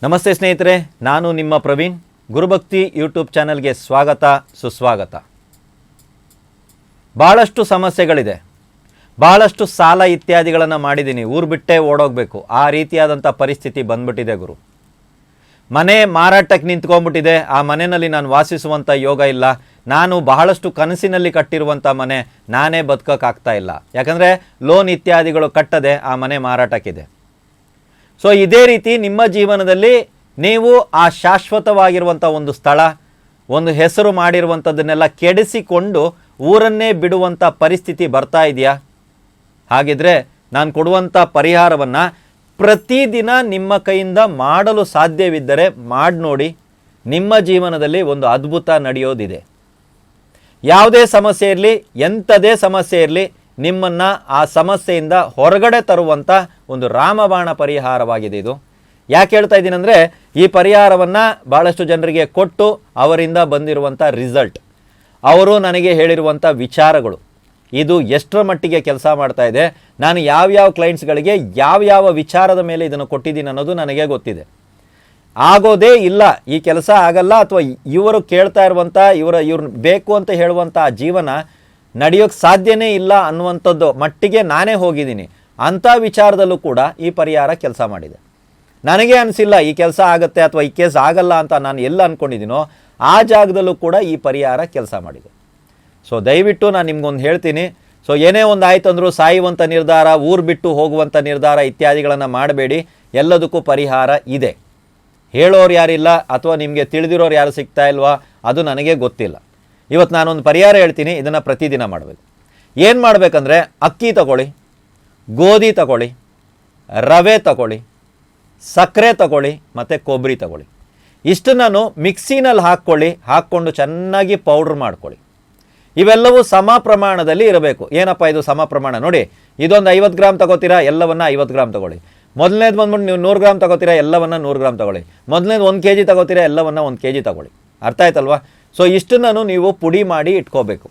ನಮಸ್ತೆ ಸ್ನೇಹಿತರೆ, ನಾನು ನಿಮ್ಮ ಪ್ರವೀಣ್. ಗುರುಭಕ್ತಿ ಯೂಟ್ಯೂಬ್ ಚಾನೆಲ್ಗೆ ಸ್ವಾಗತ, ಸುಸ್ವಾಗತ. ಭಾಳಷ್ಟು ಸಮಸ್ಯೆಗಳಿದೆ, ಭಾಳಷ್ಟು ಸಾಲ ಇತ್ಯಾದಿಗಳನ್ನು ಮಾಡಿದ್ದೀನಿ. ಊರು ಬಿಟ್ಟೇ ಓಡೋಗಬೇಕು, ಆ ರೀತಿಯಾದಂಥ ಪರಿಸ್ಥಿತಿ ಬಂದ್ಬಿಟ್ಟಿದೆ ಗುರು. ಮನೆ ಮಾರಾಟಕ್ಕೆ ನಿಂತ್ಕೊಂಡ್ಬಿಟ್ಟಿದೆ. ಆ ಮನೆಯಲ್ಲಿ ನಾನು ವಾಸಿಸುವಂಥ ಯೋಗ ಇಲ್ಲ. ನಾನು ಬಹಳಷ್ಟು ಕನಸಿನಲ್ಲಿ ಕಟ್ಟಿರುವಂಥ ಮನೆ ನಾನೇ ಬದುಕೋಕ್ಕಾಗ್ತಾ ಇಲ್ಲ. ಯಾಕಂದರೆ ಲೋನ್ ಇತ್ಯಾದಿಗಳು ಕಟ್ಟದೆ ಆ ಮನೆ ಮಾರಾಟಕ್ಕಿದೆ. ಸೊ ಇದೇ ರೀತಿ ನಿಮ್ಮ ಜೀವನದಲ್ಲಿ ನೀವು ಆ ಶಾಶ್ವತವಾಗಿರುವಂಥ ಒಂದು ಸ್ಥಳ, ಒಂದು ಹೆಸರು ಮಾಡಿರುವಂಥದ್ದನ್ನೆಲ್ಲ ಕೆಡಿಸಿಕೊಂಡು ಊರನ್ನೇ ಬಿಡುವಂಥ ಪರಿಸ್ಥಿತಿ ಬರ್ತಾ ಇದೆಯಾ? ಹಾಗಿದ್ರೆ ನಾನು ಕೊಡುವಂಥ ಪರಿಹಾರವನ್ನು ಪ್ರತಿದಿನ ನಿಮ್ಮ ಕೈಯಿಂದ ಮಾಡಲು ಸಾಧ್ಯವಿದ್ದರೆ ಮಾಡಿ ನೋಡಿ. ನಿಮ್ಮ ಜೀವನದಲ್ಲಿ ಒಂದು ಅದ್ಭುತ ನಡೆಯೋದಿದೆ. ಯಾವುದೇ ಸಮಸ್ಯೆ ಇರಲಿ, ಎಂಥದೇ ಸಮಸ್ಯೆ ಇರಲಿ, ನಿಮ್ಮನ್ನು ಆ ಸಮಸ್ಯೆಯಿಂದ ಹೊರಗಡೆ ತರುವಂಥ ಒಂದು ರಾಮಬಾಣ ಪರಿಹಾರವಾಗಿದೆ ಇದು. ಯಾಕೆ ಹೇಳ್ತಾ ಇದ್ದೀನಿ ಅಂದರೆ, ಈ ಪರಿಹಾರವನ್ನು ಭಾಳಷ್ಟು ಜನರಿಗೆ ಕೊಟ್ಟು ಅವರಿಂದ ಬಂದಿರುವಂಥ ರಿಸಲ್ಟ್, ಅವರು ನನಗೆ ಹೇಳಿರುವಂಥ ವಿಚಾರಗಳು, ಇದು ಎಷ್ಟರ ಮಟ್ಟಿಗೆ ಕೆಲಸ ಮಾಡ್ತಾ ಇದೆ, ನಾನು ಯಾವ್ಯಾವ ಕ್ಲೈಂಟ್ಸ್ಗಳಿಗೆ ಯಾವ್ಯಾವ ವಿಚಾರದ ಮೇಲೆ ಇದನ್ನು ಕೊಟ್ಟಿದ್ದೀನಿ ಅನ್ನೋದು ನನಗೆ ಗೊತ್ತಿದೆ. ಆಗೋದೇ ಇಲ್ಲ, ಈ ಕೆಲಸ ಆಗಲ್ಲ, ಅಥವಾ ಇವರು ಕೇಳ್ತಾ ಇರುವಂಥ ಇವ್ರು ಬೇಕು ಅಂತ ಹೇಳುವಂಥ ಆ ಜೀವನ ನಡೆಯೋಕ್ಕೆ ಸಾಧ್ಯನೇ ಇಲ್ಲ ಅನ್ನುವಂಥದ್ದು ಮಟ್ಟಿಗೆ ನಾನೇ ಹೋಗಿದ್ದೀನಿ. ಅಂಥ ವಿಚಾರದಲ್ಲೂ ಕೂಡ ಈ ಪರಿಹಾರ ಕೆಲಸ ಮಾಡಿದೆ. ನನಗೆ ಅನಿಸಿಲ್ಲ ಈ ಕೆಲಸ ಆಗುತ್ತೆ ಅಥವಾ ಈ ಕೇಸ್ ಆಗಲ್ಲ ಅಂತ ನಾನು ಎಲ್ಲ ಅಂದ್ಕೊಂಡಿದ್ದೀನೋ ಆ ಜಾಗದಲ್ಲೂ ಕೂಡ ಈ ಪರಿಹಾರ ಕೆಲಸ ಮಾಡಿದೆ. ಸೊ ದಯವಿಟ್ಟು ನಾನು ನಿಮ್ಗೊಂದು ಹೇಳ್ತೀನಿ. ಸೊ ಏನೇ ಒಂದು ಆಯ್ತಂದ್ರೂ ಸಾಯುವಂಥ ನಿರ್ಧಾರ, ಊರು ಬಿಟ್ಟು ಹೋಗುವಂಥ ನಿರ್ಧಾರ ಇತ್ಯಾದಿಗಳನ್ನು ಮಾಡಬೇಡಿ. ಎಲ್ಲದಕ್ಕೂ ಪರಿಹಾರ ಇದೆ. ಹೇಳೋರು ಯಾರಿಲ್ಲ, ಅಥವಾ ನಿಮಗೆ ತಿಳಿದಿರೋರು ಯಾರು ಸಿಗ್ತಾ ಇಲ್ವಾ, ಅದು ನನಗೆ ಗೊತ್ತಿಲ್ಲ. ಇವತ್ತು ನಾನೊಂದು ಪರಿಹಾರ ಹೇಳ್ತೀನಿ, ಇದನ್ನು ಪ್ರತಿದಿನ ಮಾಡಬೇಕು. ಏನು ಮಾಡಬೇಕಂದ್ರೆ, ಅಕ್ಕಿ ತಗೊಳ್ಳಿ, ಗೋಧಿ ತಗೊಳ್ಳಿ, ರವೆ ತಗೊಳ್ಳಿ, ಸಕ್ಕರೆ ತಗೊಳ್ಳಿ ಮತ್ತು ಕೊಬ್ಬರಿ ತಗೊಳ್ಳಿ. ಇಷ್ಟನ್ನು ಮಿಕ್ಸಿನಲ್ಲಿ ಹಾಕ್ಕೊಂಡು ಚೆನ್ನಾಗಿ ಪೌಡ್ರ್ ಮಾಡ್ಕೊಳ್ಳಿ. ಇವೆಲ್ಲವೂ ಸಮ ಪ್ರಮಾಣದಲ್ಲಿ ಇರಬೇಕು. ಏನಪ್ಪ ಇದು ಸಮ ಪ್ರಮಾಣ? ನೋಡಿ, ಇದೊಂದು 50 ಗ್ರಾಮ್ ತಗೋತೀರಾ, ಎಲ್ಲವನ್ನು 50 ಗ್ರಾಮ್ ತಗೊಳ್ಳಿ. ಮೊದಲನೇದು ಬಂದ್ಬಿಟ್ಟು ನೀವು 100 ಗ್ರಾಮ್ ತಗೋತೀರಾ, ಎಲ್ಲವನ್ನು 100 ಗ್ರಾಮ್ ತಗೊಳ್ಳಿ. ಮೊದಲನೇದು 1 kg ತಗೋತೀರಾ, ಎಲ್ಲವನ್ನು 1 kg ತಗೊಳ್ಳಿ. ಅರ್ಥ ಆಯ್ತಲ್ವಾ? ಸೊ ಇಷ್ಟನ್ನು ನೀವು ಪುಡಿ ಮಾಡಿ ಇಟ್ಕೋಬೇಕು.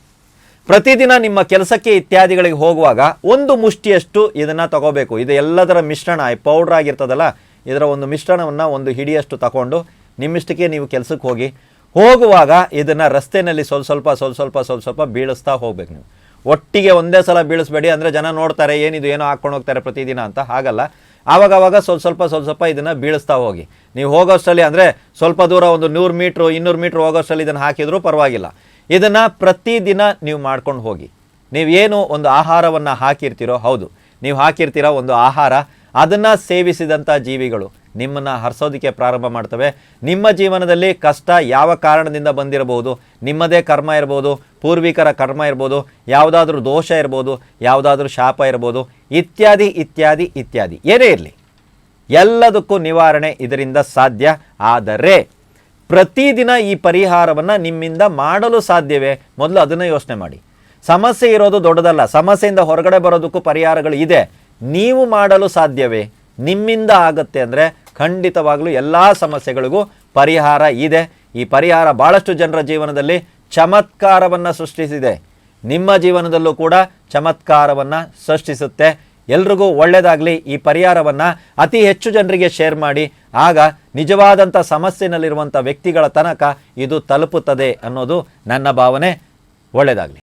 ಪ್ರತಿದಿನ ನಿಮ್ಮ ಕೆಲಸಕ್ಕೆ ಇತ್ಯಾದಿಗಳಿಗೆ ಹೋಗುವಾಗ ಒಂದು ಮುಷ್ಟಿಯಷ್ಟು ಇದನ್ನು ತಗೋಬೇಕು. ಇದು ಎಲ್ಲದರ ಮಿಶ್ರಣ, ಪೌಡ್ರ್ ಆಗಿರ್ತದಲ್ಲ, ಇದರ ಒಂದು ಮಿಶ್ರಣವನ್ನು ಒಂದು ಹಿಡಿಯಷ್ಟು ತಗೊಂಡು ನಿಮ್ಮಿಷ್ಟಕ್ಕೆ ನೀವು ಕೆಲಸಕ್ಕೆ ಹೋಗುವಾಗ ಇದನ್ನು ರಸ್ತೆಯಲ್ಲಿ ಸ್ವಲ್ಪ ಬೀಳಿಸ್ತಾ ಹೋಗ್ಬೇಕು. ನೀವು ಒಟ್ಟಿಗೆ ಒಂದೇ ಸಲ ಬೀಳಿಸ್ಬೇಡಿ, ಅಂದರೆ ಜನ ನೋಡ್ತಾರೆ ಏನಿದು ಏನೋ ಹಾಕ್ಕೊಂಡು ಹೋಗ್ತಾರೆ ಪ್ರತಿದಿನ ಅಂತ. ಹಾಗಲ್ಲ, ಆವಾಗ ಸ್ವಲ್ಪ ಇದನ್ನು ಬೀಳಿಸ್ತಾ ಹೋಗಿ. ನೀವು ಹೋಗೋಷ್ಟರಲ್ಲಿ, ಅಂದರೆ ಸ್ವಲ್ಪ ದೂರ ಒಂದು 100 ಮೀಟ್ರು 200 ಮೀಟ್ರ್ ಹೋಗೋಷ್ಟರಲ್ಲಿ ಇದನ್ನು ಹಾಕಿದರೂ ಪರವಾಗಿಲ್ಲ. ಇದನ್ನು ಪ್ರತಿದಿನ ನೀವು ಮಾಡ್ಕೊಂಡು ಹೋಗಿ. ನೀವೇನು ಒಂದು ಆಹಾರವನ್ನು ಹಾಕಿರ್ತೀರೋ, ಹೌದು ನೀವು ಹಾಕಿರ್ತೀರ ಒಂದು ಆಹಾರ, ಅದನ್ನು ಸೇವಿಸಿದಂಥ ಜೀವಿಗಳು ನಿಮ್ಮನ್ನು ಹರಿಸೋದಕ್ಕೆ ಪ್ರಾರಂಭ ಮಾಡ್ತವೆ. ನಿಮ್ಮ ಜೀವನದಲ್ಲಿ ಕಷ್ಟ ಯಾವ ಕಾರಣದಿಂದ ಬಂದಿರಬಹುದು, ನಿಮ್ಮದೇ ಕರ್ಮ ಇರ್ಬೋದು, ಪೂರ್ವಿಕರ ಕರ್ಮ ಇರ್ಬೋದು, ಯಾವುದಾದ್ರೂ ದೋಷ ಇರ್ಬೋದು, ಯಾವುದಾದ್ರೂ ಶಾಪ ಇರ್ಬೋದು, ಇತ್ಯಾದಿ ಇತ್ಯಾದಿ ಇತ್ಯಾದಿ ಏನೇ ಇರಲಿ, ಎಲ್ಲದಕ್ಕೂ ನಿವಾರಣೆ ಇದರಿಂದ ಸಾಧ್ಯ. ಆದರೆ ಪ್ರತಿದಿನ ಈ ಪರಿಹಾರವನ್ನು ನಿಮ್ಮಿಂದ ಮಾಡಲು ಸಾಧ್ಯವೇ? ಮೊದಲು ಅದನ್ನು ಯೋಚನೆ ಮಾಡಿ. ಸಮಸ್ಯೆ ಇರೋದು ದೊಡ್ಡದಲ್ಲ, ಸಮಸ್ಯೆಯಿಂದ ಹೊರಗಡೆ ಬರೋದಕ್ಕೂ ಪರಿಹಾರಗಳು ಇದೆ. ನೀವು ಮಾಡಲು ಸಾಧ್ಯವೇ? ನಿಮ್ಮಿಂದ ಆಗುತ್ತೆ ಅಂದರೆ ಖಂಡಿತವಾಗಲೂ ಎಲ್ಲ ಸಮಸ್ಯೆಗಳಿಗೂ ಪರಿಹಾರ ಇದೆ. ಈ ಪರಿಹಾರ ಭಾಳಷ್ಟು ಜನರ ಜೀವನದಲ್ಲಿ ಚಮತ್ಕಾರವನ್ನು ಸೃಷ್ಟಿಸಿದೆ. ನಿಮ್ಮ ಜೀವನದಲ್ಲೂ ಕೂಡ ಚಮತ್ಕಾರವನ್ನು ಸೃಷ್ಟಿಸುತ್ತೆ. ಎಲ್ರಿಗೂ ಒಳ್ಳೆಯದಾಗಲಿ. ಈ ಪರಿಹಾರವನ್ನು ಅತಿ ಹೆಚ್ಚು ಜನರಿಗೆ ಶೇರ್ ಮಾಡಿ. ಆಗ ನಿಜವಾದಂಥ ಸಮಸ್ಯೆನಲ್ಲಿರುವಂಥ ವ್ಯಕ್ತಿಗಳ ತನಕ ಇದು ತಲುಪುತ್ತದೆ ಅನ್ನೋದು ನನ್ನ ಭಾವನೆ. ಒಳ್ಳೆಯದಾಗಲಿ.